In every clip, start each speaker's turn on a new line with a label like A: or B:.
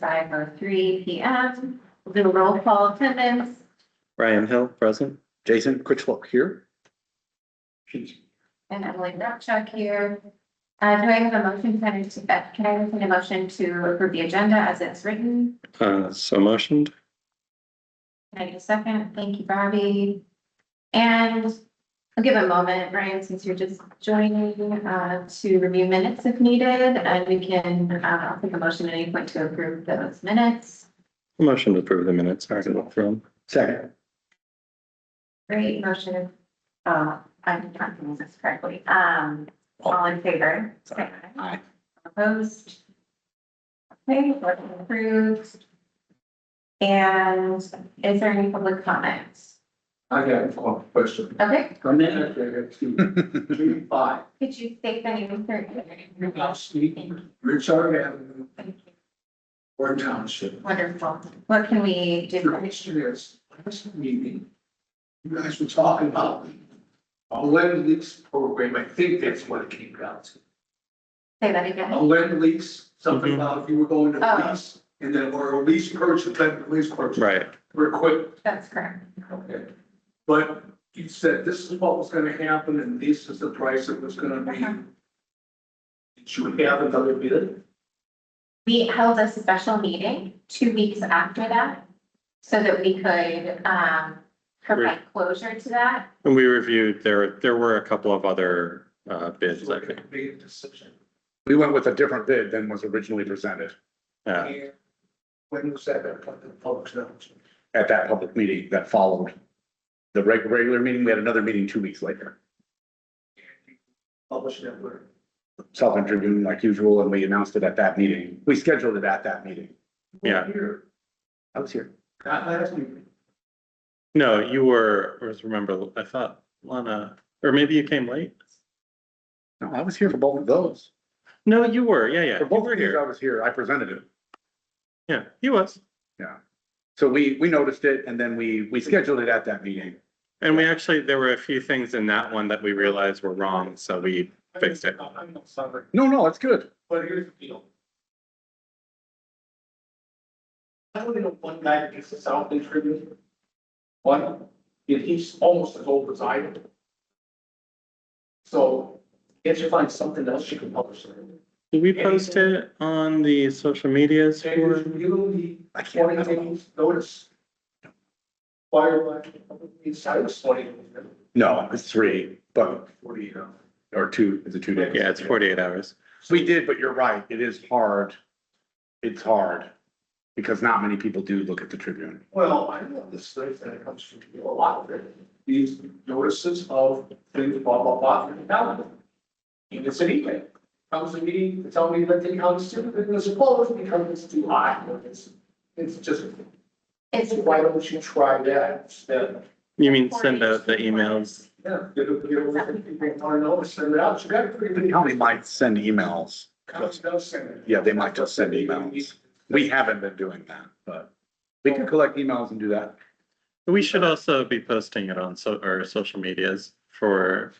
A: 5:03 p.m. We'll do a roll call attendance.
B: Ryan Hill, present.
C: Jason Critchlow here.
A: And Emily Brownchuck here. Do I have a motion can I entertain a motion to approve the agenda as it's written?
B: So motioned.
A: Can I get a second? Thank you, Bobby. And I'll give a moment, Ryan, since you're just joining, to review minutes if needed, and we can, I'll take a motion at any point to approve those minutes.
B: Motion to approve the minutes. I can look through them.
C: Second.
A: Great motion. I'm not doing this correctly. All in favor? Say aye.
C: Aye.
A: Opposed? Okay, motion approved. And is there any public comments?
D: I got one question.
A: Okay,
D: Come in at the 3-5.
A: could you state the name for?
D: You're not speaking. Richard Avenue, Warren Township.
A: Wonderful. What can we
D: The
A: do?
D: question is, last meeting, you guys were talking about a lend lease program. I think that's what it came down to.
A: Say that again.
D: A lend lease, something
B: Mhm.
D: about if you were going to
A: Oh.
D: lease and then or a lease purchase, then a lease purchase.
B: Right.
D: For equipment.
A: That's correct.
D: Okay. But you said this is what was gonna happen and this is the price it was gonna be. Did you have another bid?
A: We held a special meeting 2 weeks after that so that we could provide closure to that.
B: And we reviewed, there were a couple of other bids, I think.
D: Made a decision.
C: We went with a different bid than was originally presented
D: And when was that at the public knowledge?
C: at that public meeting that followed the regular meeting. We had another meeting 2 weeks later.
D: Published that word.
C: Self-interviewing like usual, and we announced it at that meeting. We scheduled it at that meeting.
B: Yeah.
D: Here,
C: I was here.
D: not last meeting.
B: No, you were, remember, I thought Lana, or maybe you came late?
C: No, I was here for both of those.
B: No, you were. Yeah.
C: For
B: You
C: both
B: were
C: of these, I
B: here.
C: was here. I presented it.
B: Yeah, he was.
C: Yeah. So we noticed it and then we scheduled it at that meeting.
B: And we actually, there were a few things in that one that we realized were wrong, so we fixed it.
D: I'm not sorry,
C: No, it's good.
D: but here's the deal. I only know one guy that gets the South End Tribune. One, and he's almost as old as I am. So, can't you find something else you can publish?
B: Did we post it on the social medias
D: And
B: for?
D: you need
C: I can't
D: 20
C: remember.
D: days notice. Fire like, it's 20.
C: No, it's 3, but,
D: 48 hours.
C: or 2, is it 2 days?
B: Yeah, it's 48 hours.
C: We did, but you're right. It is hard. It's hard because not many people do look at the Tribune.
D: Well, I know this thing that comes from a lot of it, these notices of things, blah, blah, blah, from the calendar. And it's an email, comes to me to tell me that the county superintendent is closed because it's too high, or it's just, why don't you try that instead?
B: You mean send out the emails?
D: Yeah, get over to people, want to know, send it out, you got a pretty
C: The
D: good.
C: county might send emails.
D: County does send it.
C: Yeah, they might just send emails. We haven't been doing that, but we can collect emails and do that.
B: We should also be posting it on our social medias for,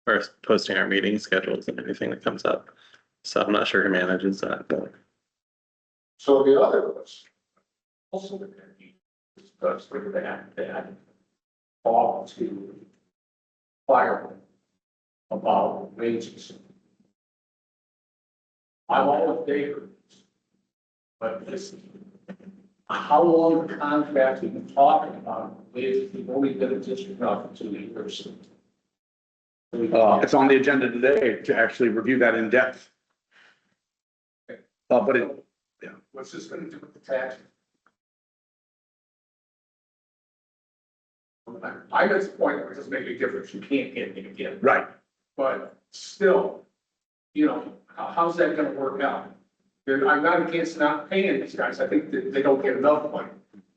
B: or posting our meeting schedules and everything that comes up. So I'm not sure who manages that, but
D: So the other was also the discuss with that all to fire about wages. I'm all in favor. But this, how long the contract we've been talking about wages, we've only been in district now for 2 years.
C: It's on the agenda today to actually review that in depth. But it, yeah.
D: What's this gonna do with the tax? I got to the point where it doesn't make any difference, you can't get it again,
C: Right.
D: but still, you know, how's that gonna work out? I'm not against not paying these guys, I think that they don't get enough money,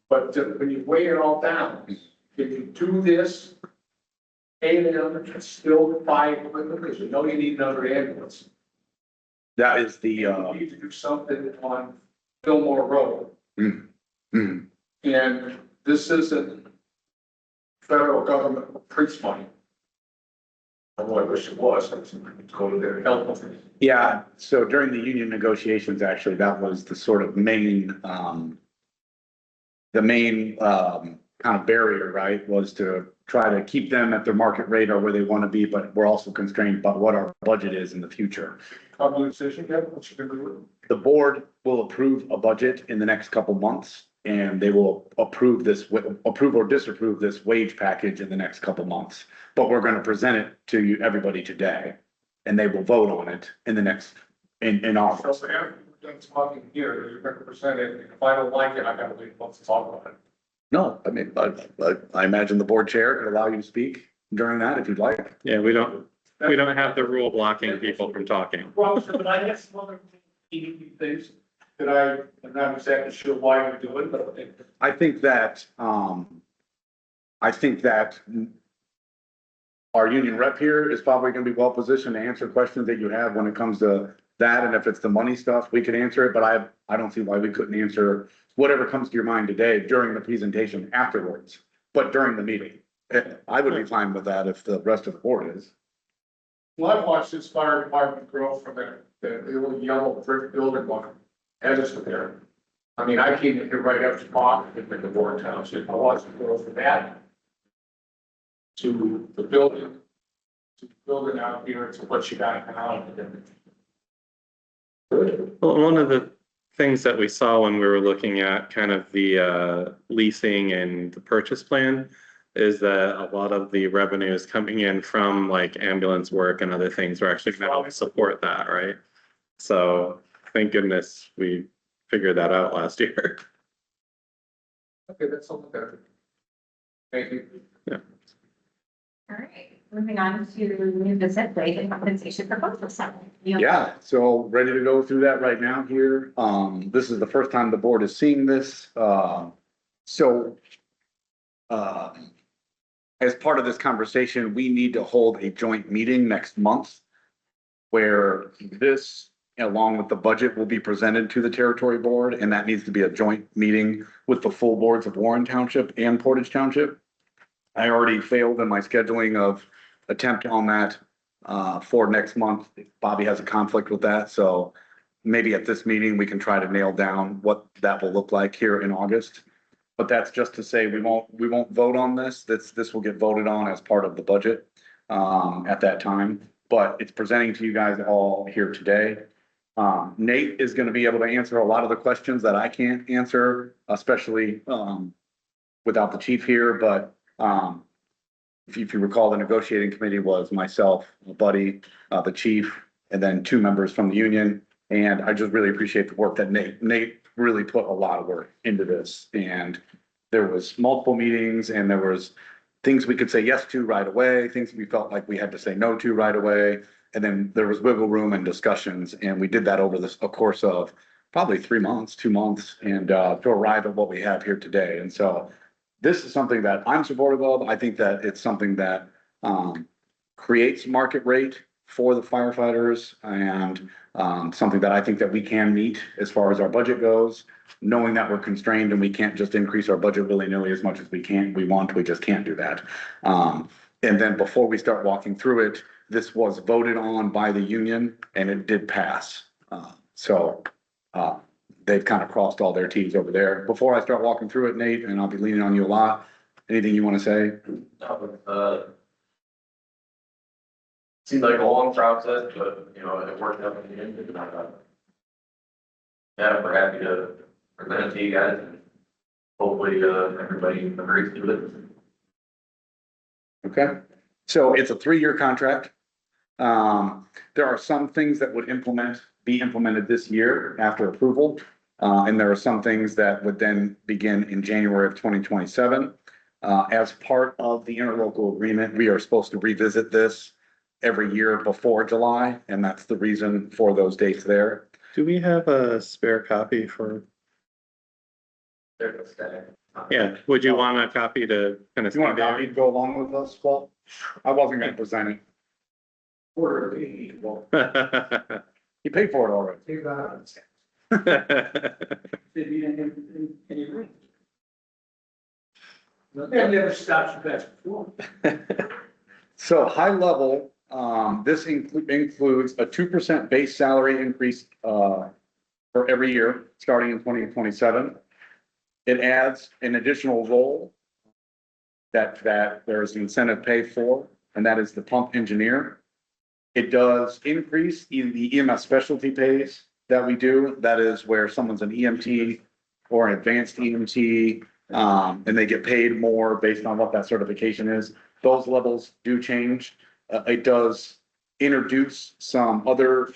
D: but when you weigh it all down, if you do this, pay them, and still buy equipment, because you know you need another ambulance.
C: That is the,
D: You need to do something on Fillmore Road.
C: mm,
D: And this isn't federal government prints money. Although I wish it was, I was going to go to their help.
C: Yeah, so during the union negotiations, actually, that was the sort of main, kind of barrier, right, was to try to keep them at their market rate or where they want to be, but we're also constrained by what our budget is in the future.
D: Probably decision, Kevin, what you gonna do?
C: The board will approve a budget in the next couple months, and they will approve or disapprove this wage package in the next couple months. But we're gonna present it to you, everybody today, and they will vote on it in the next, in August.
D: So after we're done talking here, you're gonna present it, and if I don't like it, I gotta wait months to talk about it.
C: No, I mean, I imagine the board chair could allow you to speak during that if you'd like.
B: Yeah, we don't have the rule blocking people from talking.
D: Well, but I have some other things that I'm not exactly sure why you're doing, but
C: I think that, our union rep here is probably gonna be well positioned to answer questions that you have when it comes to that, and if it's the money stuff, we could answer it, but I don't see why we couldn't answer whatever comes to your mind today during the presentation afterwards, but during the meeting. I would be fine with that if the rest of the board is.
D: well, I've watched this fire department grow from the little yellow brick building one, as it's there. I mean, I came in here right after Mark, in the Warren Township, I watched it grow from that to the building out here to what you got now.
B: Well, one of the things that we saw when we were looking at kind of the leasing and the purchase plan is that a lot of the revenue is coming in from like ambulance work and other things. We're actually going to help support that, right? So thank goodness we figured that out last year.
D: Okay, that's all better. Thank you.
A: All right, moving on to new business wage and compensation proposal summary.
C: Yeah, so ready to go through that right now here. This is the first time the board is seeing this. As part of this conversation, we need to hold a joint meeting next month where this, along with the budget, will be presented to the territory board, and that needs to be a joint meeting with the full boards of Warren Township and Portage Township. I already failed in my scheduling of attempt on that for next month. Bobby has a conflict with that, so maybe at this meeting, we can try to nail down what that will look like here in August. But that's just to say, we won't vote on this. This will get voted on as part of the budget at that time. But it's presenting to you guys all here today. Nate is gonna be able to answer a lot of the questions that I can't answer, especially without the chief here, but if you recall, the negotiating committee was myself, Buddy, the chief, and then 2 members from the union. And I just really appreciate the work that Nate really put a lot of work into this. And there was multiple meetings and there was things we could say yes to right away, things we felt like we had to say no to right away. And then there was wiggle room and discussions. And we did that over a course of probably 3 months, 2 months, and to arrive at what we have here today. And so this is something that I'm supportive of. I think that it's something that creates market rate for the firefighters and something that I think that we can meet as far as our budget goes, knowing that we're constrained and we can't just increase our budget willy-nilly as much as we want. We just can't do that. And then before we start walking through it, this was voted on by the union and it did pass. They've kind of crossed all their T's over there. Before I start walking through it, Nate, and I'll be leaning on you a lot, anything you want to say?
E: Seemed like a long process, but it worked out in the end. Yeah, we're happy to present it to you guys and hopefully everybody agrees to it.
C: Okay, so it's a 3-year contract. There are some things that would be implemented this year after approval. And there are some things that would then begin in January of 2027. As part of the interlocal agreement, we are supposed to revisit this every year before July, and that's the reason for those dates there.
B: Do we have a spare copy for? Yeah, would you want a copy to kind of?
C: Do you want a copy to go along with us, Paul? I wasn't gonna present it. You paid for it already.
D: That never stops you guys before.
C: So high level, This includes a 2% base salary increase, for every year, starting in 2027. It adds an additional role that there's incentive pay for, and that is the pump engineer. It does increase in the EMS specialty pays that we do. That is where someone's an EMT or an advanced EMT, and they get paid more based on what that certification is. Those levels do change. It does introduce some other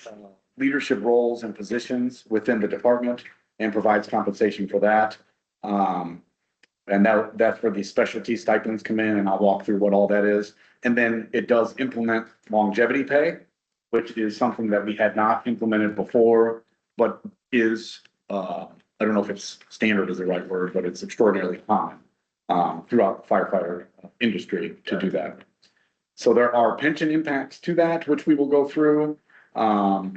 C: leadership roles and positions within the department and provides compensation for that. And that's where the specialty stipends come in, and I'll walk through what all that is. And then it does implement longevity pay, which is something that we had not implemented before, but is, I don't know if it's standard is the right word, but it's extraordinarily common throughout the firefighter industry to do that. So there are pension impacts to that, which we will go through. But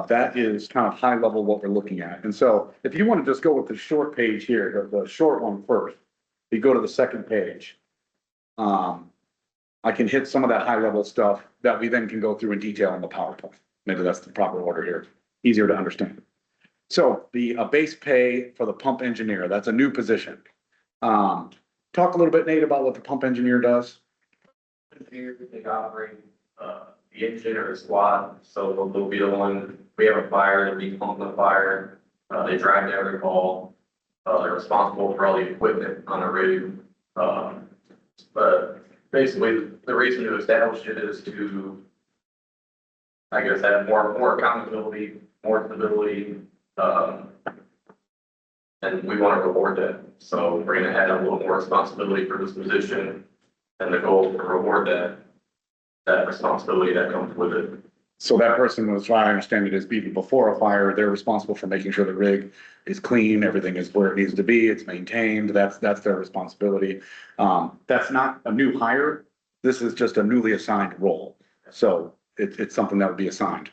C: that is kind of high level what we're looking at. And so if you want to just go with the short page here, the short one first, you go to the second page. I can hit some of that high level stuff that we then can go through in detail in the PowerPoint. Maybe that's the proper order here, easier to understand. So the base pay for the pump engineer, that's a new position. Talk a little bit, Nate, about what the pump engineer does.
E: They operate, the engine or the squad, so they'll be the one, we have a fire, they'll be pumping the fire, they drive to every call. They're responsible for all the equipment on a rig. But basically, the reason to establish it is to, I guess, have more accountability, more stability, and we want to reward that. So we're gonna add a little more responsibility for this position, and the goal to reward that responsibility that comes with it.
C: So that person was, I understand it is even before a fire, they're responsible for making sure the rig is clean, everything is where it needs to be, it's maintained, that's their responsibility. That's not a new hire, this is just a newly assigned role. So it's something that would be assigned.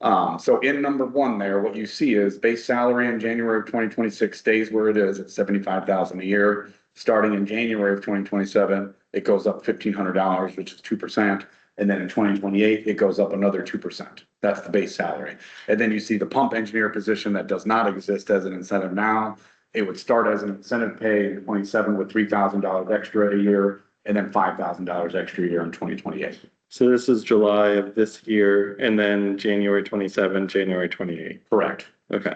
C: So in number one there, what you see is base salary in January of 2026 stays where it is at 75,000 a year. Starting in January of 2027, it goes up $1,500, which is 2%. And then in 2028, it goes up another 2%. That's the base salary. And then you see the pump engineer position that does not exist as an incentive now. It would start as an incentive pay in 27 with $3,000 extra a year, and then $5,000 extra a year in 2028.
B: So this is July of this year, and then January 27, January 28.
C: Correct.
B: Okay.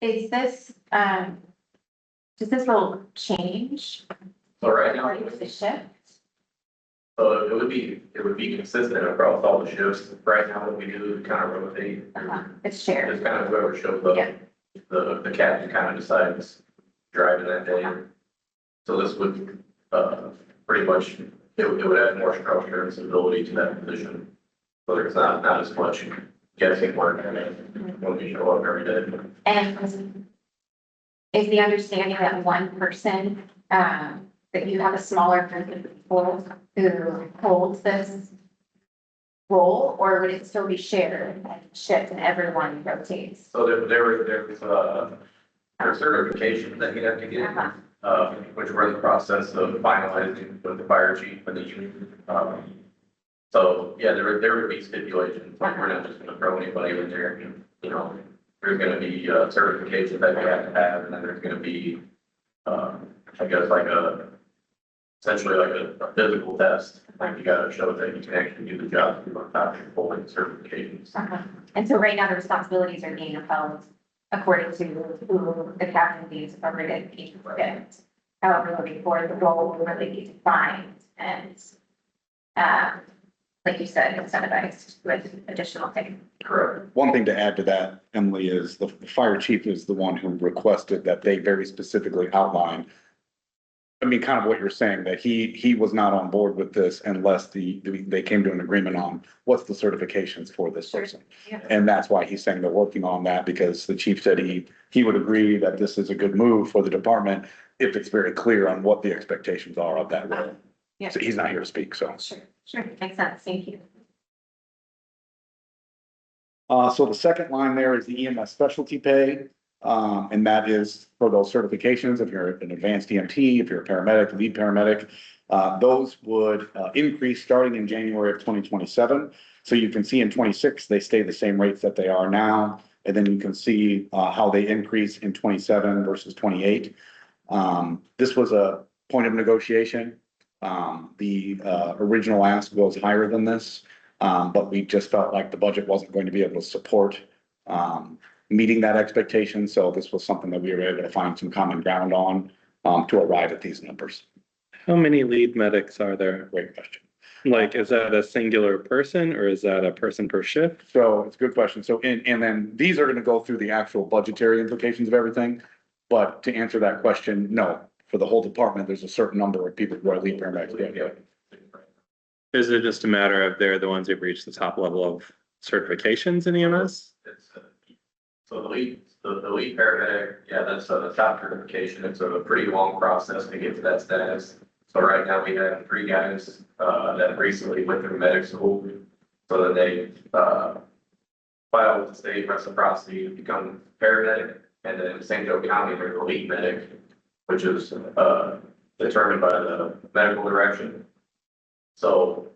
A: Is this, does this role change?
E: So right now,
A: Or is it shift?
E: so it would be consistent across all the shifts. Right now, what we do is kind of rotate.
A: It's shared.
E: It's kind of whoever shows
A: Yeah.
E: up, the captain kind of decides driving that day. So this would, pretty much, it would add more structure and stability to that position. So there's not as much guessing work in it when we show up every day.
A: And is the understanding that one person, that you have a smaller group of people who holds this role, or would it still be shared and shift and everyone rotates?
E: So there's certification that you have to get, which we're in the process of finalizing with the fire chief and the union. So, yeah, there would be stipulations, like we're not just gonna throw anybody in there, you know, there's gonna be certification that you have to have, and then there's gonna be, I guess, essentially like a physical test, like you gotta show that you can actually do the job without holding certifications.
A: And so right now the responsibilities are being upheld according to who the captain deems appropriate each project. However, moving forward, the role will really be defined and, like you said, incentivized with additional pay.
E: Correct.
C: One thing to add to that, Emily, is the fire chief is the one who requested that they very specifically outline. I mean, kind of what you're saying, that he was not on board with this unless they came to an agreement on what's the certifications for this person.
A: Yeah.
C: And that's why he's saying they're working on that, because the chief said he would agree that this is a good move for the department if it's very clear on what the expectations are of that role.
A: Yeah.
C: So he's not here to speak, so.
A: Sure, makes sense, thank you.
C: So the second line there is the EMS specialty pay. And that is for those certifications, if you're an advanced EMT, if you're a paramedic, lead paramedic, those would increase starting in January of 2027. So you can see in 26, they stay the same rates that they are now. And then you can see how they increase in 27 versus 28. This was a point of negotiation. The original ask was higher than this, but we just felt like the budget wasn't going to be able to support meeting that expectation. So this was something that we were able to find some common ground on to arrive at these numbers.
B: How many lead medics are there?
C: Great question.
B: Like, is that a singular person or is that a person per shift?
C: So it's a good question. So, and then these are gonna go through the actual budgetary implications of everything. But to answer that question, no, for the whole department, there's a certain number of people who are lead paramedics. Yeah.
B: Is it just a matter of they're the ones who've reached the top level of certifications in EMS?
E: So the lead paramedic, yeah, that's a top certification. It's a pretty long process to get to that status. So right now we have 3 guys, that recently went through medic school. So that they, filed with the state reciprocity to become paramedic. And then in St. Joe County, they're the lead medic, which is, determined by the medical direction. So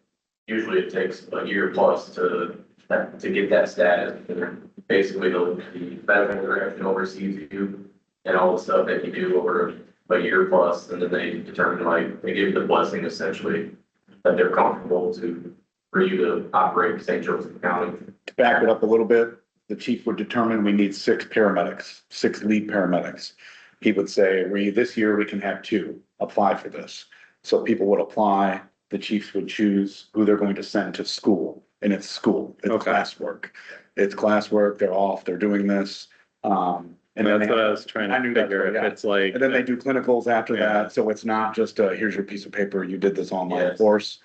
E: usually it takes a year plus to get that status. Basically, the medical direction oversees you and all the stuff that you do over a year plus, and then they determine, like, they give you the blessing essentially that they're comfortable for you to operate St. Joseph County.
C: To back it up a little bit, the chief would determine we need 6 paramedics, 6 lead paramedics. He would say, this year we can have 2 apply for this. So people would apply, the chiefs would choose who they're going to send to school, and it's school, it's
B: Okay.
C: classwork. It's classwork, they're off, they're doing this. And then
B: That's what I was trying
C: I
B: to
C: knew that's
B: figure,
C: what-
B: if
C: yeah.
B: it's like.
C: And then they do clinicals after
B: Yeah.
C: that, so it's not just here's your piece of paper, you did this online
E: Yes.
C: course.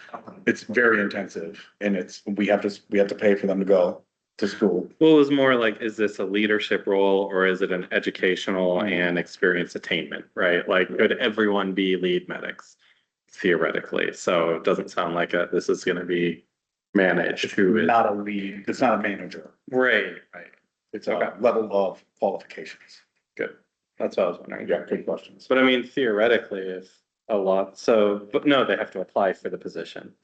C: It's very intensive, and we have to pay for them to go to school.
B: Well, it was more like, is this a leadership role or is it an educational and experience attainment, right? Like, could everyone be lead medics theoretically? So it doesn't sound like this is gonna be managed who is.
C: Not a lead, it's not a manager,
B: Right,
C: right? It's a
B: Okay.
C: level of qualifications.
B: good. That's what I was wondering.
C: Yeah, good questions.
B: But I mean, theoretically, if a lot, but no, they have to apply for the position.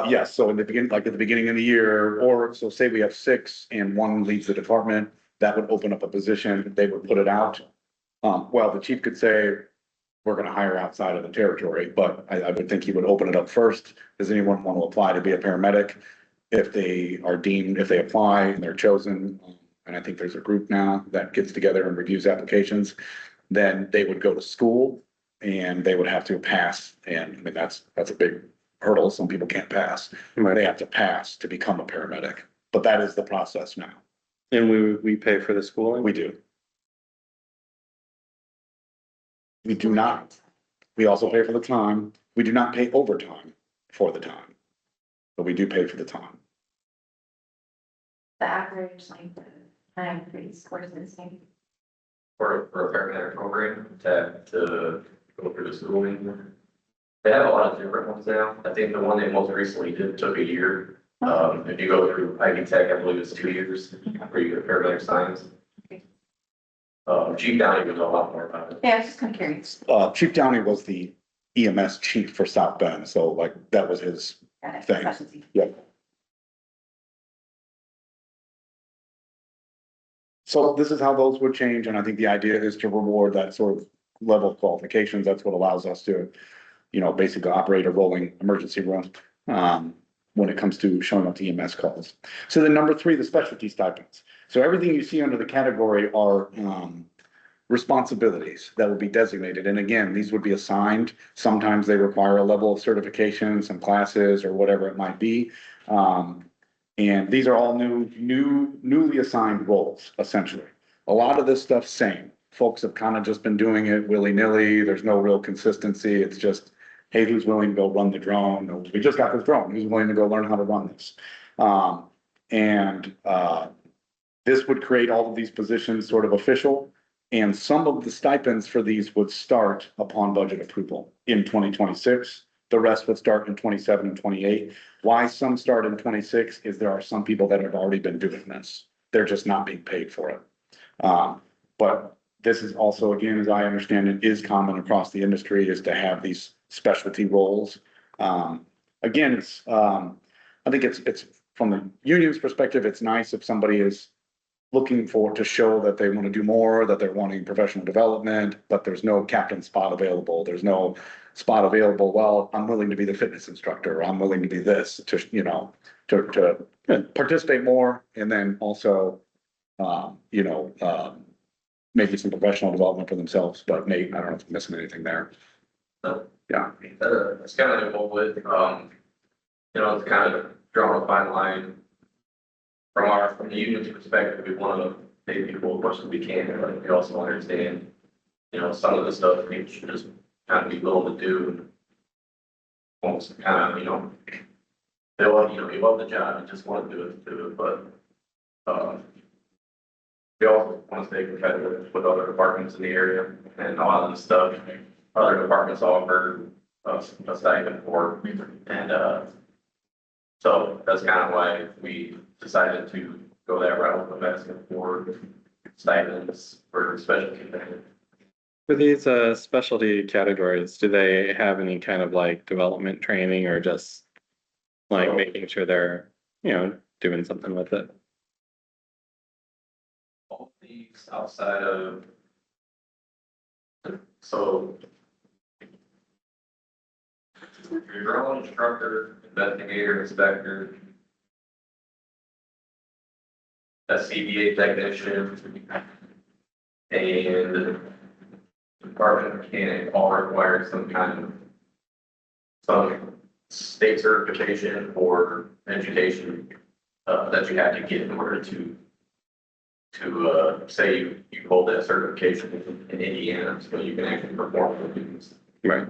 C: Yes, so in the beginning, like at the beginning of the year, or so say we have 6 and 1 leads the department, that would open up a position, they would put it out. Well, the chief could say, we're gonna hire outside of the territory, but I would think he would open it up first. Does anyone want to apply to be a paramedic? If they are deemed, if they apply and they're chosen, and I think there's a group now that gets together and reviews applications, then they would go to school and they would have to pass. And I mean, that's a big hurdle. Some people can't pass. They have to pass to become a paramedic, but that is the process now.
B: And we pay for the schooling?
C: We do. We do not. We also pay for the time. We do not pay overtime for the time, but we do pay for the time.
A: The average length of time for these courses, maybe.
E: For a paramedic program to go through the schooling. They have a lot of different ones now. I think the one they most recently did took a year. If you go through Ivy Tech, I believe it's 2 years for you get paramedic science. Chief Downey would know a lot more about it.
A: Yeah, I was just kind of curious.
C: Chief Downey was the EMS chief for South Bend, so like that was his
A: Got it.
C: thing.
A: Specialty.
C: Yep. So this is how those would change, and I think the idea is to reward that sort of level of qualifications. That's what allows us to, basically operate a rolling emergency room, when it comes to showing up to EMS calls. So then number 3, the specialty stipends. So everything you see under the category are, responsibilities that will be designated. And again, these would be assigned. Sometimes they require a level of certification, some classes or whatever it might be. And these are all newly assigned roles, essentially. A lot of this stuff, same. Folks have kind of just been doing it willy-nilly. There's no real consistency. It's just, hey, who's willing to go run the drone? Or, we just got this drone. Who's willing to go learn how to run this? This would create all of these positions sort of official. And some of the stipends for these would start upon budget approval in 2026. The rest would start in 27 and 28. Why some start in 26 is there are some people that have already been doing this. They're just not being paid for it. But this is also, again, as I understand it, is common across the industry, is to have these specialty roles. Again, I think it's from the union's perspective, it's nice if somebody is looking for, to show that they want to do more, that they're wanting professional development, but there's no captain spot available. There's no spot available. Well, I'm willing to be the fitness instructor. I'm willing to be this to, you know, to participate more. And then also, maybe some professional development for themselves, but Nate, I don't know if I'm missing anything there.
E: No.
C: Yeah.
E: It's kind of involved with, it's kind of drawing a fine line. From the union's perspective, we want to pay people as much as we can, but we also understand, some of the stuff people should just kind of be willing to do. Almost kind of, they love, you love the job, you just want to do it, but, we also want to stay competitive with other departments in the area, and a lot of the stuff other departments offer a stipend for, and, so that's kind of why we decided to go that route of asking for stipends for specialty things.
B: For these specialty categories, do they have any kind of like development training or just like making sure they're, doing something with it?
E: All these outside of, so your drone instructor, investigator, inspector, a CBA technician, and department mechanic all require some state certification or education that you have to get in order to say you hold that certification in Indiana, so you can actually perform the duties.
B: Right.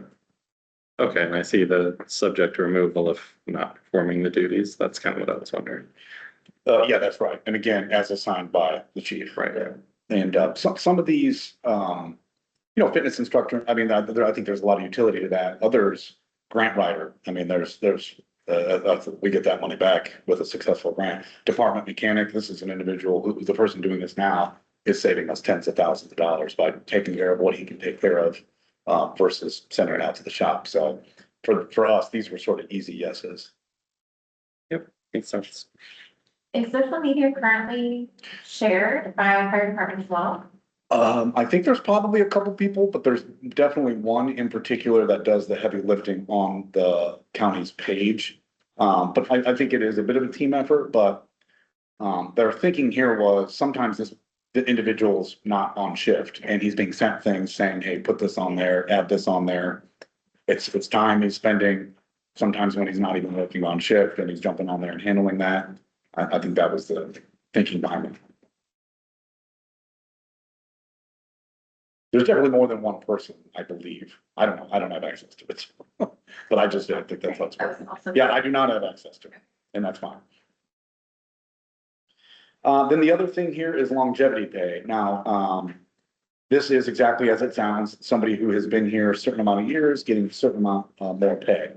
B: Okay, and I see the subject to removal if not performing the duties. That's kind of what I was wondering.
C: Yeah, that's right. And again, as assigned by the chief.
B: Right.
C: And some of these, fitness instructor, I mean, I think there's a lot of utility to that. Others, grant writer, I mean, we get that money back with a successful grant. Department mechanic, this is an individual who, the person doing this now is saving us tens of thousands of dollars by taking care of what he can take care of versus sending it out to the shop. So for us, these were sort of easy yeses.
B: Yep, makes sense.
A: Is social media currently shared by fire department as well?
C: I think there's probably a couple people, but there's definitely one in particular that does the heavy lifting on the county's page. But I think it is a bit of a team effort, but their thinking here was sometimes the individual's not on shift and he's being sent things saying, hey, put this on there, add this on there. It's time he's spending sometimes when he's not even working on shift and he's jumping on there and handling that. I think that was the thinking behind it. There's definitely more than one person, I believe. I don't know. I don't have access to it. But I think that's what's.
A: That's awesome.
C: Yeah, I do not have access to it, and that's fine. Then the other thing here is longevity pay. Now, this is exactly as it sounds, somebody who has been here a certain amount of years, getting a certain amount more pay.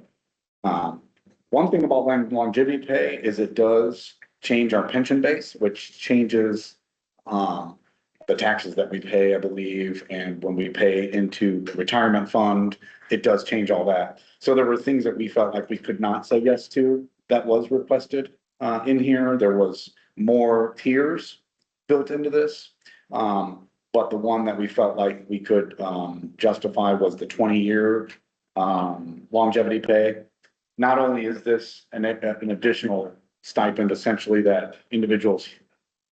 C: One thing about longevity pay is it does change our pension base, which changes the taxes that we pay, I believe, and when we pay into the retirement fund, it does change all that. So there were things that we felt like we could not say yes to that was requested in here. There was more tiers built into this. But the one that we felt like we could justify was the 20-year longevity pay. Not only is this an additional stipend essentially that individuals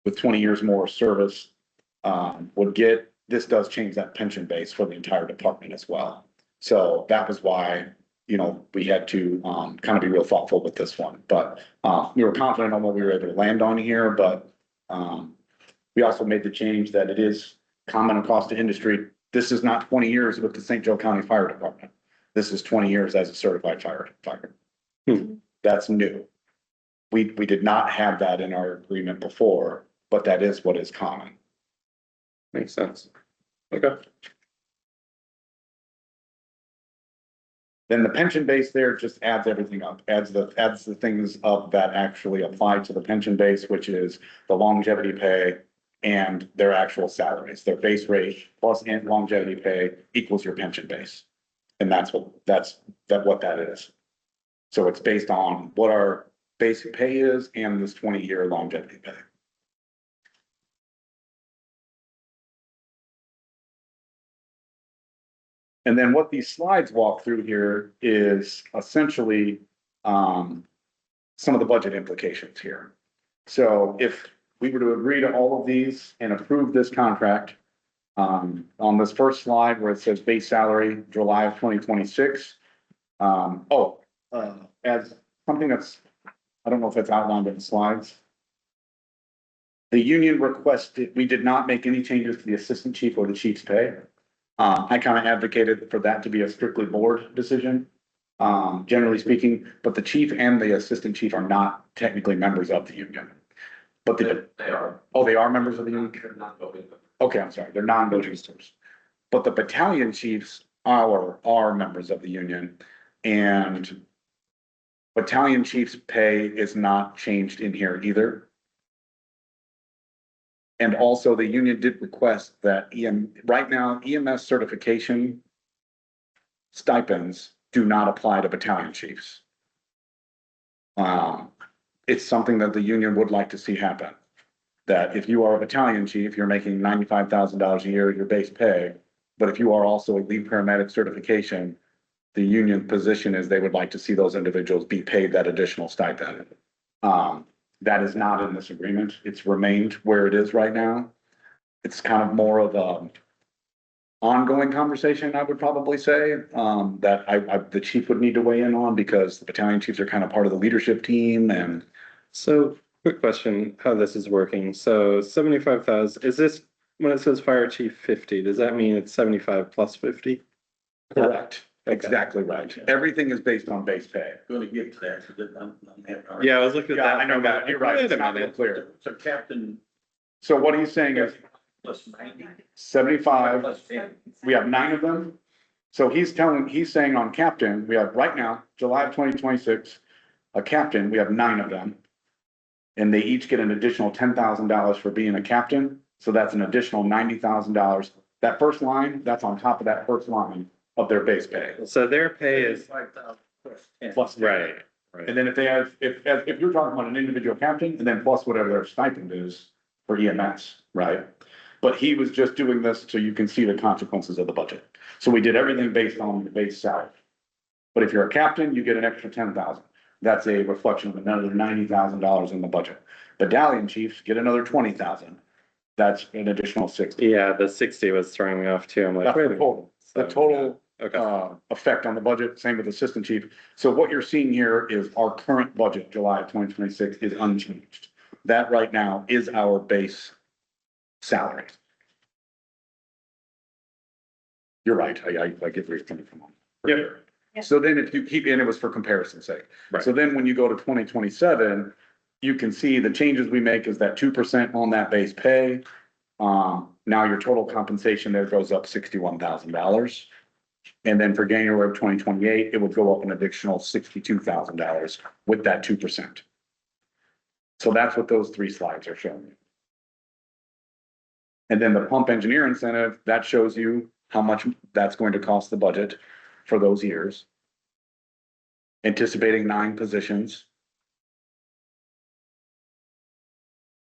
C: with 20 years more service would get, this does change that pension base for the entire department as well. So that was why, we had to kind of be real thoughtful with this one, but we were confident on what we were able to land on here, but we also made the change that it is common across the industry. This is not 20 years with the St. Joe County Fire Department. This is 20 years as a certified firefighter. That's new. We did not have that in our agreement before, but that is what is common.
B: Makes sense. Okay.
C: Then the pension base there just adds everything up, adds the things up that actually apply to the pension base, which is the longevity pay, and their actual salaries, their base rate plus longevity pay equals your pension base. And that's what that is. So it's based on what our basic pay is and this 20-year longevity pay. And then what these slides walk through here is essentially some of the budget implications here. So if we were to agree to all of these and approve this contract, on this first slide where it says base salary, July of 2026. As something that's, I don't know if that's outlined in the slides. The union requested, we did not make any changes to the assistant chief or the chief's pay. I kind of advocated for that to be a strictly board decision, generally speaking, but the chief and the assistant chief are not technically members of the union. But
E: They are.
C: oh, they are members of the union?
E: They're not voting.
C: Okay, I'm sorry, they're non-voting members. But the battalion chiefs are members of the union, and battalion chiefs' pay is not changed in here either. And also the union did request that right now EMS certification stipends do not apply to battalion chiefs. It's something that the union would like to see happen. That if you are a battalion chief, you're making $95,000 a year, your base pay. But if you are also a lead paramedic certification, the union position is they would like to see those individuals be paid that additional stipend. That is not in this agreement. It's remained where it is right now. It's kind of more of a ongoing conversation, I would probably say, that the chief would need to weigh in on because the battalion chiefs are kind of part of the leadership team and.
B: So quick question, how this is working. So 75,000, is this, when it says fire chief 50, does that mean it's 75 plus 50?
C: Correct. Exactly right. Everything is based on base pay.
F: Going to get to that. So that I'm
B: Yeah, I was looking at
C: Yeah,
B: that.
C: I know that. You're right.
B: Wait
C: It's
B: a
C: not real
B: minute.
C: clear.
F: So captain
C: So what he's saying is
F: plus 90.
C: 75,
F: Plus 10.
C: we have 9 of them. So he's saying on captain, we have right now, July of 2026, a captain, we have 9 of them. And they each get an additional $10,000 for being a captain. So that's an additional $90,000. That first line, that's on top of that first line of their base pay.
B: So their pay is,
F: 5,000 plus 10.
C: Plus 10.
B: right.
C: And then if they have, if you're talking about an individual captain, and then plus whatever their stipend is for EMS, right? But he was just doing this so you can see the consequences of the budget. So we did everything based on the base salary. But if you're a captain, you get an extra 10,000. That's a reflection of another $90,000 in the budget. Battalion chiefs get another 20,000. That's an additional 60.
B: Yeah, the 60 was throwing me off too. I'm like,
C: That's
B: wait a
C: the
B: minute.
C: total. The total
B: Okay.
C: effect on the budget, same with assistant chief. So what you're seeing here is our current budget, July of 2026, is unchanged. That right now is our base salary. You're right, I get where you're coming from.
B: Yep.
C: So then if you keep, and it was for comparison's sake.
B: Right.
C: So then when you go to 2027, you can see the changes we make is that 2% on that base pay. Now your total compensation there goes up $61,000. And then for January of 2028, it would go up an additional $62,000 with that 2%. So that's what those 3 slides are showing you. And then the pump engineer incentive, that shows you how much that's going to cost the budget for those years. Anticipating 9 positions.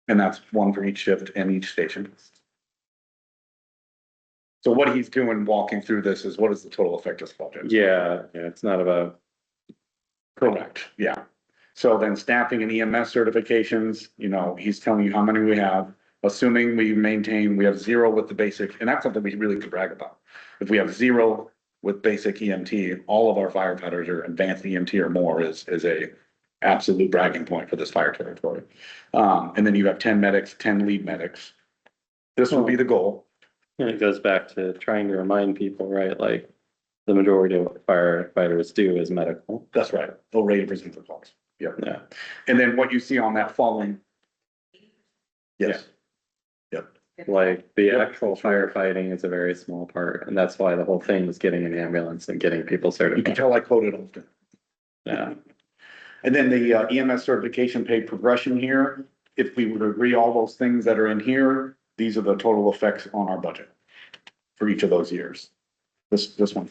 C: And that's 1 for each shift and each station. So what he's doing, walking through this is what is the total effect of this budget?
B: Yeah, it's not about,
C: Correct, yeah. So then staffing and EMS certifications, he's telling you how many we have, assuming we have 0 with the basic, and that's something we really could brag about. If we have 0 with basic EMT, all of our firefighters are advanced EMT or more is a absolute bragging point for this fire territory. And then you have 10 medics, 10 lead medics. This will be the goal.
B: it goes back to trying to remind people, right? Like the majority of what firefighters do is medical.
C: That's right. They'll rate and present for calls. Yep.
B: Yeah.
C: And then what you see on that following. Yes. Yep.
B: Like the actual firefighting is a very small part, and that's why the whole thing is getting an ambulance and getting people
C: You can
B: certified.
C: tell I quoted often.
B: Yeah.
C: And then the EMS certification pay progression here if we would agree all those things that are in here, these are the total effects on our budget for each of those years. This one.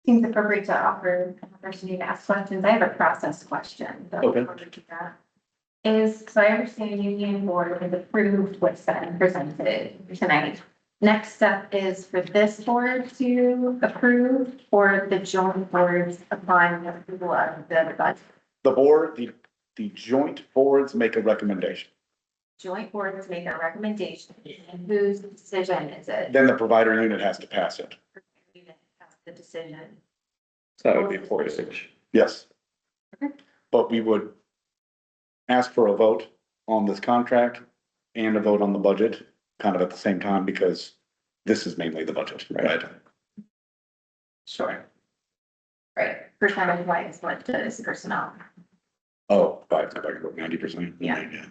A: Seems appropriate to offer an opportunity to ask questions. I have a process question. Though,
C: Okay.
A: before we do that. So I understand union board has approved what's been presented tonight. Next step is for this board to approve or the joint boards applying the approval of the budget.
C: The board, the joint boards make a recommendation.
A: Joint boards make a recommendation, and whose decision is it?
C: Then the provider unit has to pass it.
A: That's the decision.
B: So that would be 4-6.
C: Yes.
A: Okay.
C: But we would ask for a vote on this contract and a vote on the budget kind of at the same time because this is mainly the budget, right?
A: Sure. Right, percentage wise, what does personnel?
C: Oh, 90%.
A: Yeah.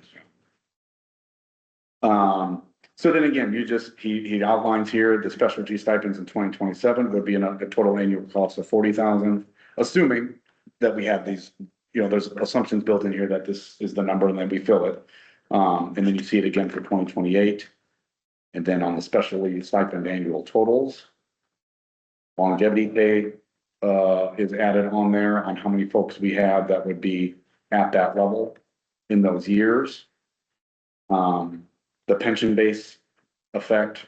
C: So then again, he outlines here the specialty stipends in 2027 would be a total annual cost of 40,000, assuming that we have these, there's assumptions built in here that this is the number and then we fill it. And then you see it again for 2028. And then on the specialty stipend annual totals, longevity pay is added on there on how many folks we have that would be at that level in those years. The pension base effect.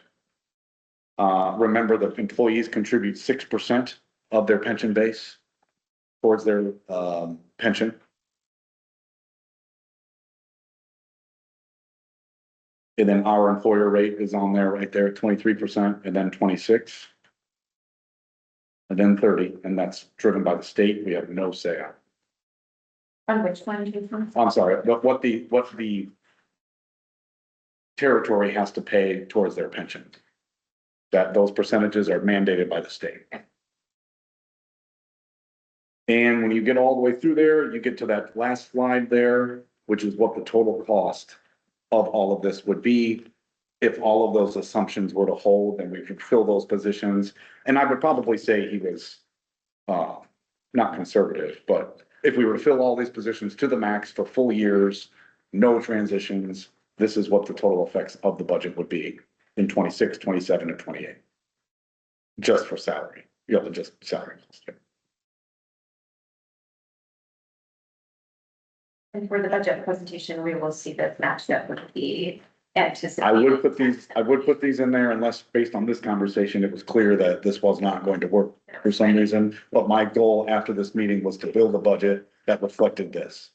C: Remember, the employees contribute 6% of their pension base towards their pension. And then our employer rate is on there right there at 23% and then 26. And then 30, and that's driven by the state. We have no say on.
A: On which one do you think?
C: I'm sorry, what the territory has to pay towards their pension. That those percentages are mandated by the state. And when you get all the way through there, you get to that last slide there, which is what the total cost of all of this would be. If all of those assumptions were to hold, then we could fill those positions. And I would probably say he was not conservative, but if we were to fill all these positions to the max for full years, no transitions, this is what the total effects of the budget would be in 26, 27, and 28. Just for salary, just salary.
A: And for the budget presentation, we will see this matched up with the anticipated.
C: I would put these in there unless based on this conversation, it was clear that this was not going to work for some reason. But my goal after this meeting was to build a budget that reflected this.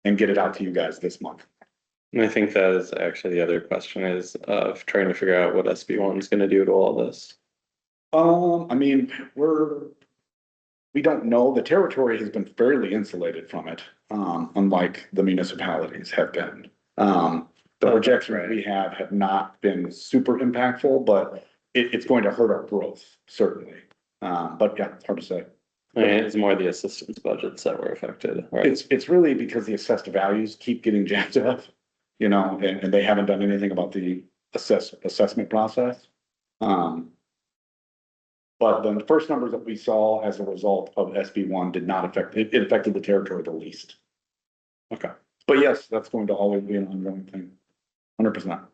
C: And get it out to you guys this month.
B: And I think that is actually the other question is of trying to figure out what SB1 is going to do to all this.
C: I mean, we don't know. The territory has been fairly insulated from it, unlike the municipalities have been. The projections we have not been super impactful, but it's going to hurt our growth, certainly. But yeah, it's hard to say.
B: I mean, it's more the assistance budgets that were affected, right?
C: It's really because the assessed values keep getting jacked up, and they haven't done anything about the assessment process. But the first numbers that we saw as a result of SB1 did not affect, it affected the territory the least. Okay, but yes, that's going to always be an ongoing thing, 100%.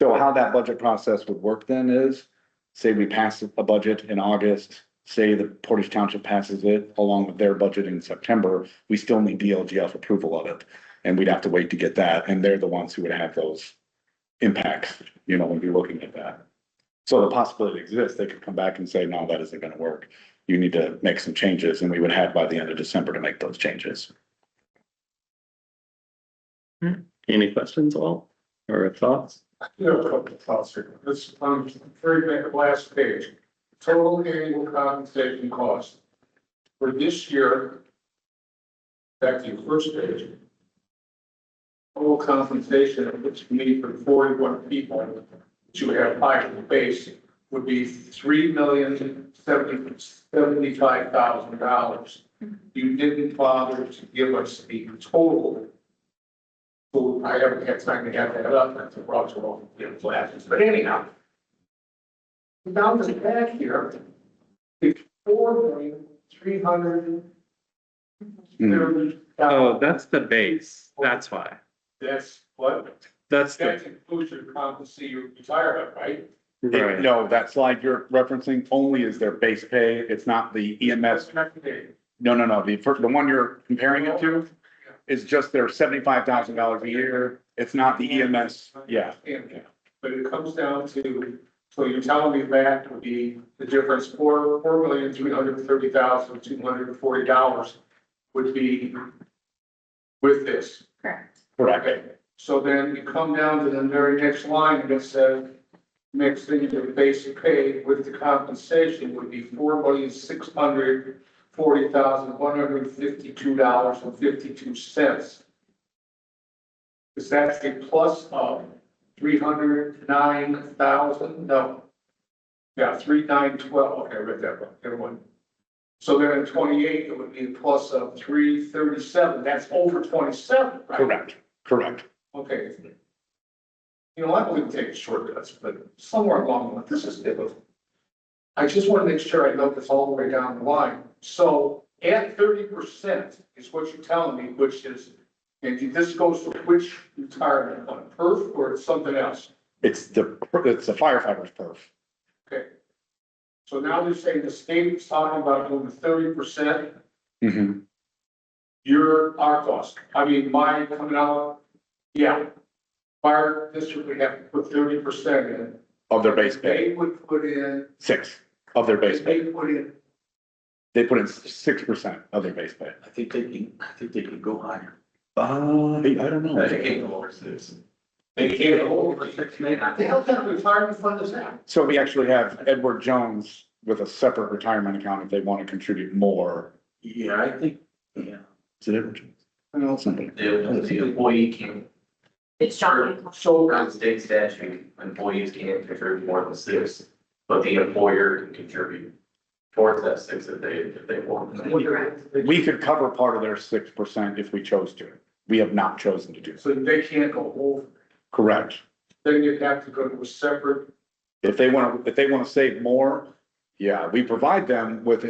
C: So how that budget process would work then is, say we pass a budget in August, say the Portage Township passes it along with their budget in September, we still need DLGF approval of it. And we'd have to wait to get that, and they're the ones who would have those impacts, when you're looking at that. So the possibility exists, they could come back and say, no, that isn't gonna work. You need to make some changes, and we would have by the end of December to make those changes.
B: Any questions, Walt, or thoughts?
D: A couple of thoughts here. This, very back, last page, total annual compensation cost. For this year, back to your first page. Total compensation, which you need for 41 people, that you have high in the base, would be $3,075,000. You didn't bother to give us the total. So I haven't had time to have that up, that's a problem, flashes, but anyhow. Down the back here, it's 4,330,000.
B: Oh, that's the base. That's why.
D: That's what?
B: That's
D: That
B: the,
D: includes your compensate your retirement, right?
B: right.
C: No, that slide you're referencing only is their base pay. It's not the EMS. No, the one you're comparing it to is just their $75,000 a year. It's not the EMS. Yeah.
D: But it comes down to, so you're telling me that would be the difference, $4,330,240 would be with this.
A: Correct.
C: Correct.
D: Okay, so then you come down to the very next line and it says, next thing, your basic pay with the compensation would be $4,640,152.52. Is that a plus of 309,000? No. Yeah, 3,912. Okay, I read that wrong. Never mind. So then in 28, it would be a plus of 337. That's over 27, right?
C: Correct.
D: Okay. You know, I believe taking shortcuts, but somewhere along the line, this is difficult. I just want to make sure I know this all the way down the line. So at 30% is what you're telling me, which is, and this goes to which retirement fund, PERF or it's something else?
C: It's the firefighter's perf.
D: Okay. So now they're saying the state is talking about doing 30%.
C: Mm-hmm.
D: Our cost. I mean, mine coming out, yeah. Fire district would have to put 30% in.
C: Of their base pay.
D: They would put in.
C: 6 of their base pay.
D: They put in.
C: They put in 6% of their base pay.
F: I think they can go higher.
C: I don't know.
E: They can't go over 6.
D: They can't go over
E: 6, maybe.
D: The hell kind of retirement fund is that?
C: So we actually have Edward Jones with a separate retirement account if they want to contribute more.
F: Yeah, I think, yeah.
C: Is it Edward Jones? I know something.
E: The employee can,
A: It's John.
D: So,
E: on state statute, employees can't contribute more than 6, but the employer can contribute towards that 6 if they want.
C: We could cover part of their 6% if we chose to. We have not chosen to do so.
D: so they can't go over.
C: Correct.
D: Then you'd have to go to a separate.
C: If they want to save more, yeah, we provide them with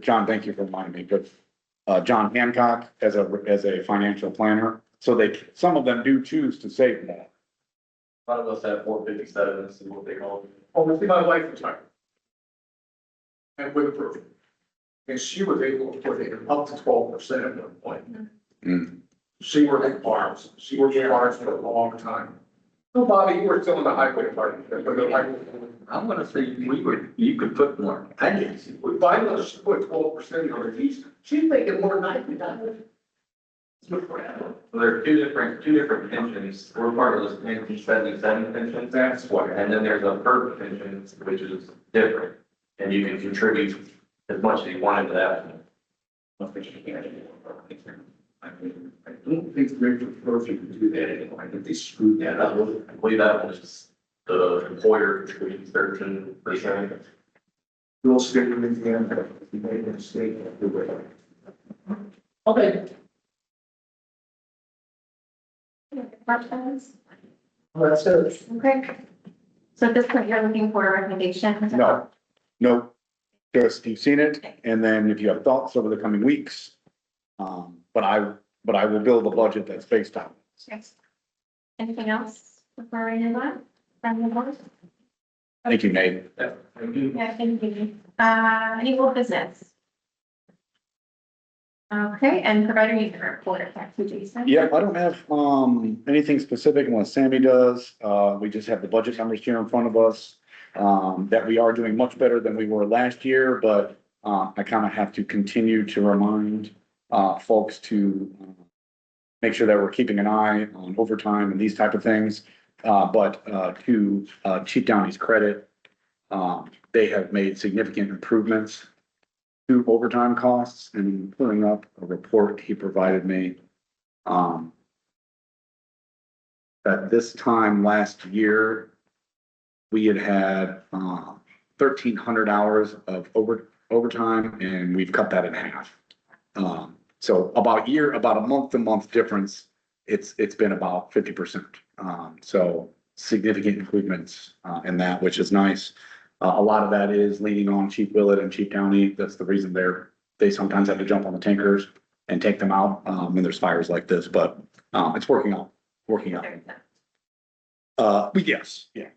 C: John, thank you for reminding me, but John Hancock as a financial planner. So some of them do choose to save more.
E: A lot of us have 457, this is what they call it.
D: Oh, my wife retired. And with proof. And she was able to put in up to 12% at one point.
C: Mm.
D: She worked at farms. She worked at farms for a long time. So Bobby, you were still in the highway department.
F: I'm gonna say you could put more. I didn't see.
D: If I was to put 12% on her fees, she's making more than I could.
E: So there are two different pensions. We're part of this 1977 pension.
D: That's why.
E: And then there's a PERF pension, which is different. And you can contribute as much as you want into that.
D: I don't think Rick Murphy could do that anymore. I think they screwed
E: Yeah,
D: that up.
E: I believe that one is the employer contributes 13%.
D: We'll stick with the end. He made a mistake. Okay.
A: Questions?
D: Well, that's it.
A: Okay. So at this point, you're looking for a recommendation?
C: No, just you've seen it, and then if you have thoughts over the coming weeks. But I will build a budget that's based on.
A: Yes. Anything else before we move on from the board?
C: Thank you, Nate.
A: Yeah, thank you. Any old business? Okay, and provider user report, back to Jason.
C: Yeah, I don't have, anything specific unless Sammy does. We just have the budget numbers here in front of us. That we are doing much better than we were last year, but, I kind of have to continue to remind, folks to make sure that we're keeping an eye on overtime and these type of things. But to Chief Downey's credit, they have made significant improvements to overtime costs, and pulling up a report he provided me. At this time last year, we had 1,300 hours of overtime, and we've cut that in half. So about a month-to-month difference, it's been about 50%. So significant improvements in that, which is nice. A lot of that is leaning on Chief Willett and Chief County. That's the reason they sometimes have to jump on the tankers and take them out, when there's fires like this, but, it's working out. But yes, yeah.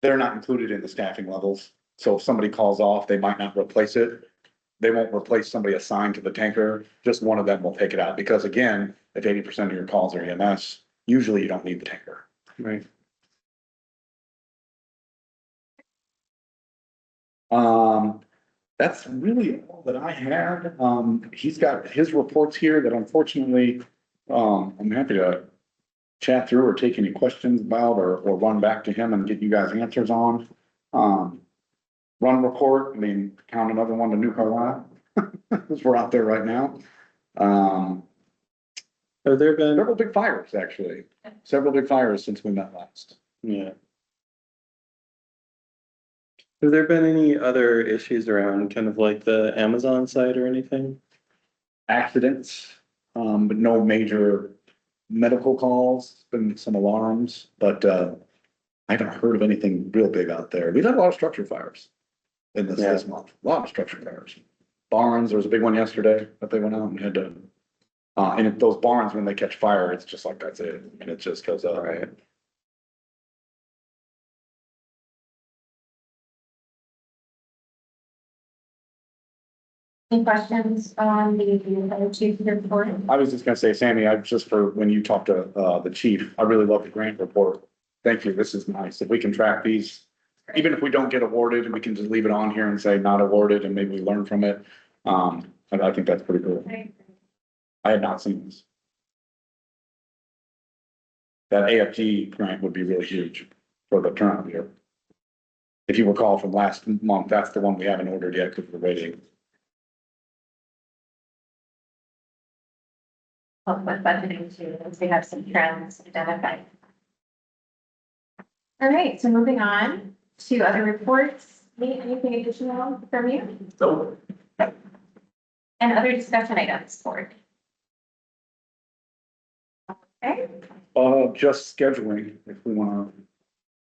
C: They're not included in the staffing levels, so if somebody calls off, they might not replace it. They won't replace somebody assigned to the tanker, just one of them will take it out, because again, if 80% of your calls are EMS, usually you don't need the tanker.
B: Right.
C: That's really all that I had. He's got his reports here that unfortunately, I'm happy to chat through or take any questions about or run back to him and get you guys answers on. Run report, I mean, count another one to New Carlisle, because we're out there right now.
B: Have there been,
C: Several big fires, actually, several big fires since we met last.
B: yeah. Have there been any other issues around kind of like the Amazon site or anything?
C: Accidents, but no major medical calls, been some alarms, but, I haven't heard of anything real big out there. We've had a lot of structure fires in this month, a lot of structure fires. Barns, there was a big one yesterday that they went out and had to, and if those barns, when they catch fire, it's just like that's it, and it just goes up.
B: Right.
A: Any questions on the fire chief report?
C: I was just gonna say, Sammy, I just for, when you talked to, the chief, I really love the grant report. Thank you, this is nice. If we can track these, even if we don't get awarded, we can just leave it on here and say not awarded and maybe we learn from it. And I think that's pretty cool. I had not seen this. That AFG grant would be really huge for the current year. If you recall from last month, that's the one we haven't ordered yet because we're waiting.
A: Help with budgeting too, once we have some trends identified. All right, so moving on to other reports. Nate, anything additional from you?
F: So,
A: And other discussion items, board? Okay,
C: Just scheduling, if we wanna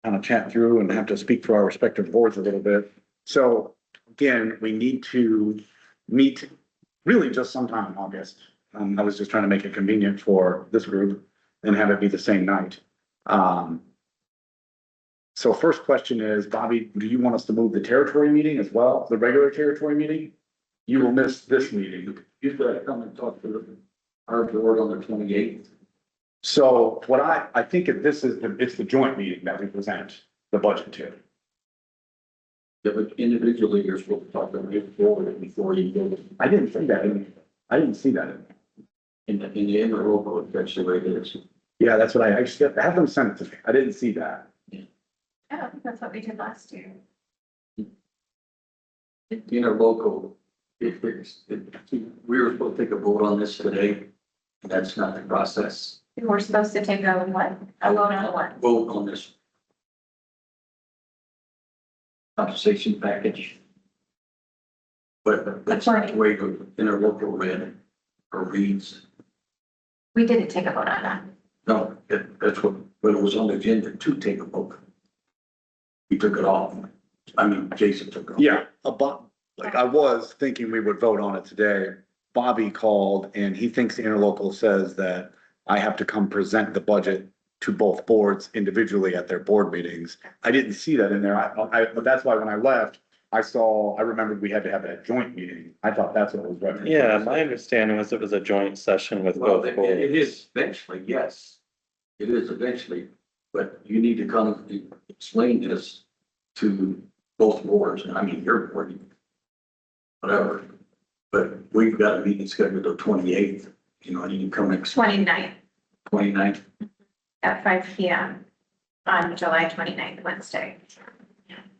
C: kind of chat through and have to speak for our respective boards a little bit. So again, we need to meet really just sometime in August. I was just trying to make it convenient for this group and have it be the same night. So first question is, Bobby, do you want us to move the territory meeting as well, the regular territory meeting? You will miss this meeting.
F: you gotta come and talk to our board on the 28th.
C: So what I think if this is, it's the joint meeting that we present the budget to.
F: Yeah, but individually, you're supposed to talk to the board before you go
C: I didn't see that I didn't see that
F: in the interlocal, that's the way it is.
C: Yeah, that's what I just have them send it to me. I didn't see that.
A: yeah, I think that's what we did last year.
F: Interlocal, we were supposed to take a vote on this today. That's not the process.
A: We're supposed to take a what? A vote on what?
F: Vote on this compensation package. But that's not the way the interlocal read or reads.
A: We didn't take a vote on that.
F: No, that's what, but it was on the agenda to take a vote. We took it off. I mean, Jason took it off.
C: Yeah, like I was thinking we would vote on it today. Bobby called and he thinks the interlocal says that I have to come present the budget to both boards individually at their board meetings. I didn't see that in there. But that's why when I left, I remembered we had to have that joint meeting. I thought that's what it was referenced.
B: Yeah, my understanding was it was a joint session with
F: Well,
B: both
F: it
B: boards.
F: is eventually, yes. It is eventually, but you need to come and explain this to both boards. I mean, your board, whatever. But we've got a meeting scheduled the 28th, you know, and you can come next
A: 29th
F: 29th.
A: at 5 p.m. on July 29th, Wednesday.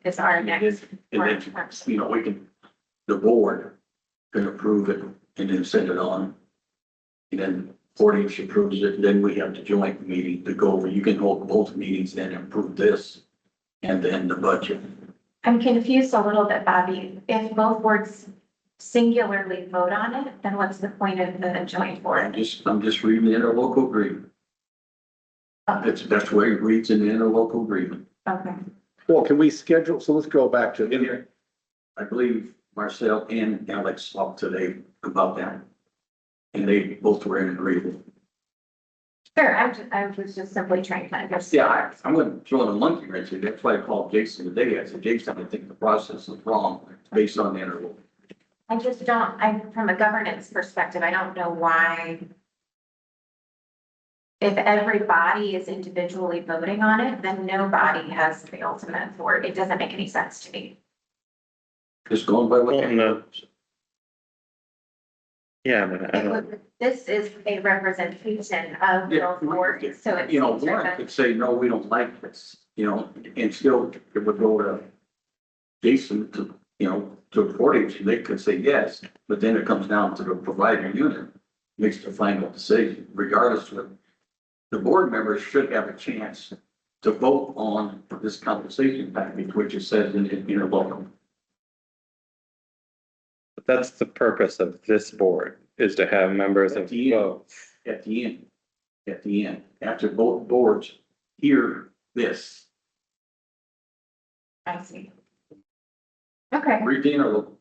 A: Is our next.
F: And then, you know, we can, the board can approve it and then send it on. And then 40 approves it, then we have the joint meeting to go over. You can hold both meetings then and approve this and then the budget.
A: I'm confused a little bit, Bobby. If both boards singularly vote on it, then what's the point of the joint board?
F: I'm just reading the interlocal agreement. That's the way it reads in the interlocal agreement.
A: Okay.
C: Well, can we schedule, so let's go back to,
F: I believe Marcel and Alex talked today about that. And they both were in agreement.
A: Sure, I was just simply trying to understand.
F: Yeah, I'm gonna throw in a monkey wrench in. That's why I called Jason today. I said, Jason, I think the process is wrong based on the interval.
A: I just don't, from a governance perspective, I don't know why. If every body is individually voting on it, then nobody has the ultimate authority. It doesn't make any sense to me.
F: Just going by what.
B: Well, no. Yeah, but I don't,
A: This is a representation of
F: Yeah,
A: the board, so it's.
F: You know, one could say, no, we don't like this, you know, and still it would go to Jason to, you know, to a court, they could say yes, but then it comes down to the provider unit, makes the final decision, regardless of. The board members should have a chance to vote on this compensation package, which it says in the law.
B: but that's the purpose of this board, is to have members of
F: At the end.
B: both.
F: At the end, after both boards hear this,
A: I see. Okay,
F: read the interval.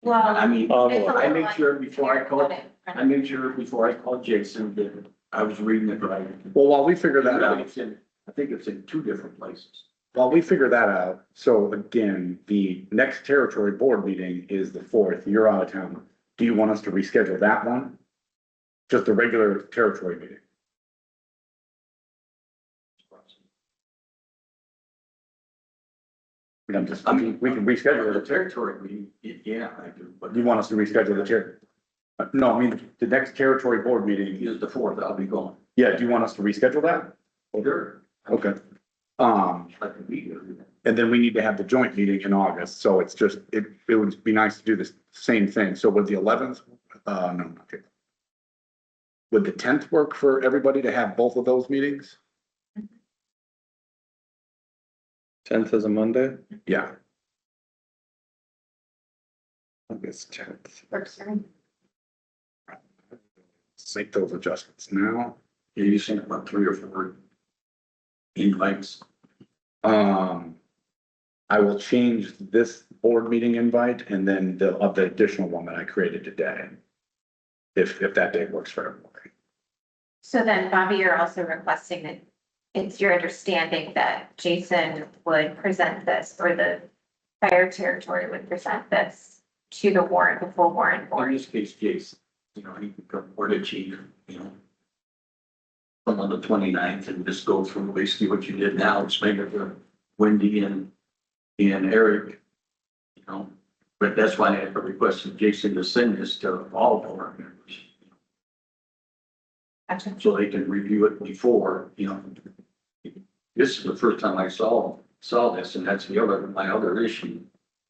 A: well.
F: I mean,
B: Oh,
A: it's a
F: I
A: little
F: made sure before I called,
A: unclear.
F: I made sure before I called Jason that I was reading it right.
C: well, while we figure that
F: I
C: out,
F: think it's in two different places.
C: while we figure that out, so again, the next territory board meeting is the 4th. You're out of town. Do you want us to reschedule that one? Just a regular territory meeting? I mean, we can reschedule
F: The
C: it.
F: territory, yeah, I do, but
C: You want us to reschedule the chair? No, I mean, the next territory board meeting,
F: is the 4th, I'll be gone.
C: yeah, do you want us to reschedule that?
F: Sure.
C: Okay.
F: I can be here.
C: And then we need to have the joint meeting in August, so it's just, it would be nice to do the same thing. So would the 11th, no, okay. Would the 10th work for everybody to have both of those meetings?
B: 10th is a Monday,
C: Yeah.
B: August 10th.
A: Works for me.
C: Make those adjustments now.
F: Yeah, you sent about 3 or 4 invites.
C: I will change this board meeting invite and then the additional one that I created today. If that day works for everybody.
A: So then, Bobby, you're also requesting that it's your understanding that Jason would present this, or the fire territory would present this to the warrant, the full warrant
F: In
A: board.
F: this case, Jason, you know, he can come board chief, you know. Come on the 29th and just go through basically what you did now, explain it to Wendy and Eric. You know, but that's why I requested Jason to send this to all of our members.
A: Gotcha.
F: So they can review it before, you know. This is the first time I saw this, and that's my other issue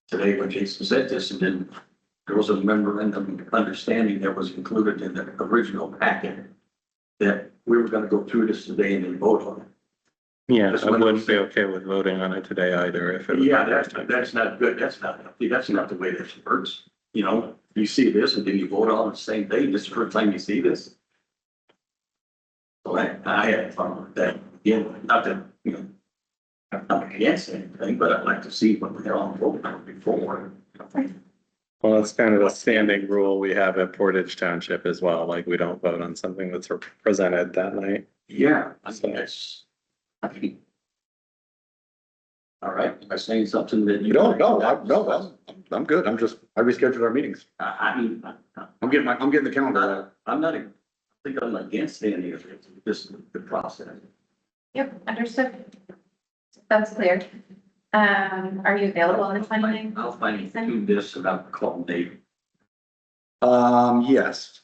F: today when Jason said this, and then there was a memorandum of understanding that was included in the original packet that we were gonna go through this today and then vote on it.
B: Yeah,
F: That's
B: I
F: what I'm
B: wouldn't be
F: saying.
B: okay with voting on it today either if it was.
F: Yeah, that's not good. That's not the way this works. You know, you see this and then you vote on it the same day. This is the first time you see this. So I had fun with that. Again, not that, you know, I'm not against anything, but I'd like to see what they're all voting on before.
B: Well, that's kind of a standing rule we have at Portage Township as well, like we don't vote on something that's presented that night.
F: Yeah, I think that's. All right, am I saying something that you?
C: No, I'm good. I rescheduled our meetings.
F: I mean,
C: I'm getting the calendar.
F: I'm not, I think I'm against any of it, just the process.
A: Yep, understood. That's clear. Are you available on the 29th?
F: I'll find do this and I'll call Dave.
C: Yes.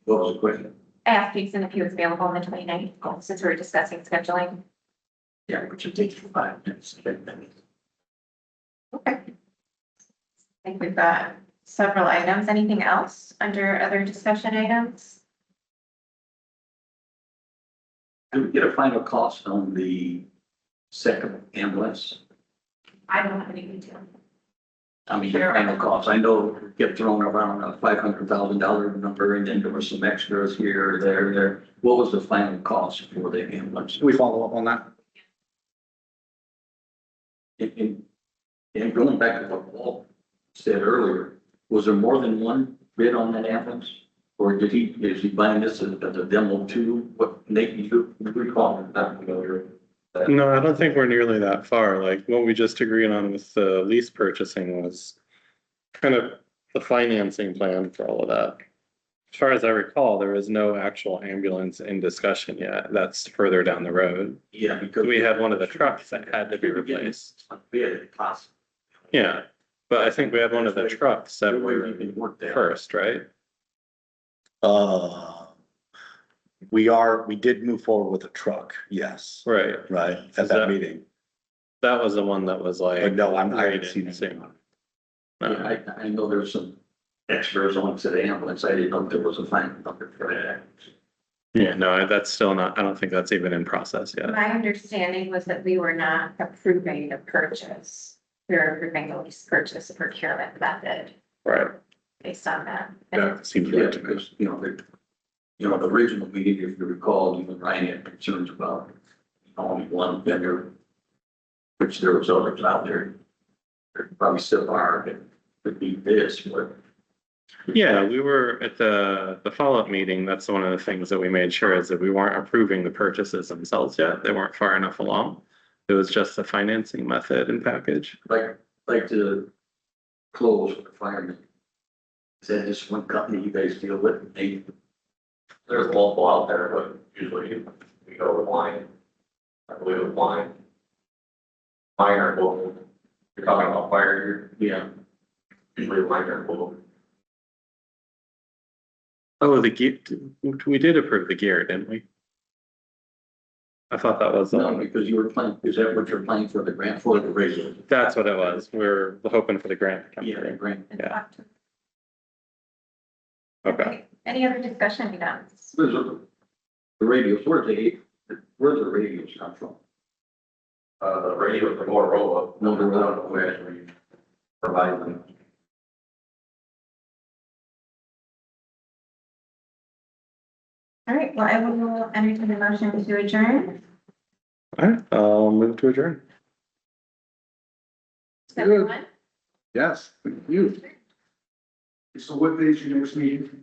F: What was the question?
A: I asked Jason if he was available on the 29th, since we were discussing scheduling.
F: Yeah, which would take you 5 minutes. 10 minutes.
A: Okay. I think we've got several items. Anything else under other discussion items?
F: Did we get a final cost on the second ambulance?
A: I don't have any detail.
F: I mean, the final cost, I know it kept throwing around a $500,000 number and then there were some extras here, there. What was the final cost for the ambulance?
C: Can we follow up on that?
F: And going back to what Paul said earlier, was there more than one bid on that ambulance? Or is he buying this as a demo too? What, Nate, you recall? Not familiar.
B: No, I don't think we're nearly that far. Like what we just agreed on with the lease purchasing was kind of the financing plan for all of that. As far as I recall, there was no actual ambulance in discussion yet. That's further down the road.
F: Yeah, because.
B: We had one of the trucks that had to be replaced.
F: Bid, possible.
B: Yeah, but I think we had one of the trucks that were first, right?
C: We did move forward with a truck, yes,
B: Right.
C: right,
B: Is
C: at
B: that-
C: that meeting.
B: That was the one that was like.
C: But no, I haven't
B: rated
C: seen it.
B: same.
F: Yeah, I know there's some extras on to the ambulance. I didn't know if there was a final number for that.
B: Yeah, no, that's still not, I don't think that's even in process yet.
A: My understanding was that we were not approving the purchase. We were approving the lease purchase procurement method
B: Right.
A: based on that.
C: That seems
F: Yeah,
C: right to me.
F: because, the original meeting, if you recall, even Ryan had concerns about only one vendor, which there was others out there. There probably still are, that could be this, but
B: Yeah, we were at the follow-up meeting. That's one of the things that we made sure is that we weren't approving the purchases themselves yet. They weren't far enough along. It was just the financing method and package.
F: like to close with the firemen. Is that just one company you guys deal with?
E: There's multiple out there, but usually we go with line. I believe with line. Mine are both. You're talking about fire here,
F: Yeah.
E: usually mine are both.
B: Oh, the gear, we did approve the gear, didn't we? I thought that was,
F: No, because you were playing, is that what you're playing for the grant for the radio?
B: that's what it was. We're hoping for the grant to come
F: Yeah,
B: through.
F: grant.
B: Yeah. Okay.
A: Any other discussion items?
F: The radios, where the radios come from?
E: The radio for Motorola.
F: Motorola.
E: We actually provide them.
A: All right, well, I will entertain a motion to adjourn.
B: All right, I'll move to adjourn.
A: Everyone?
C: Yes, you.
D: So what day is your next meeting?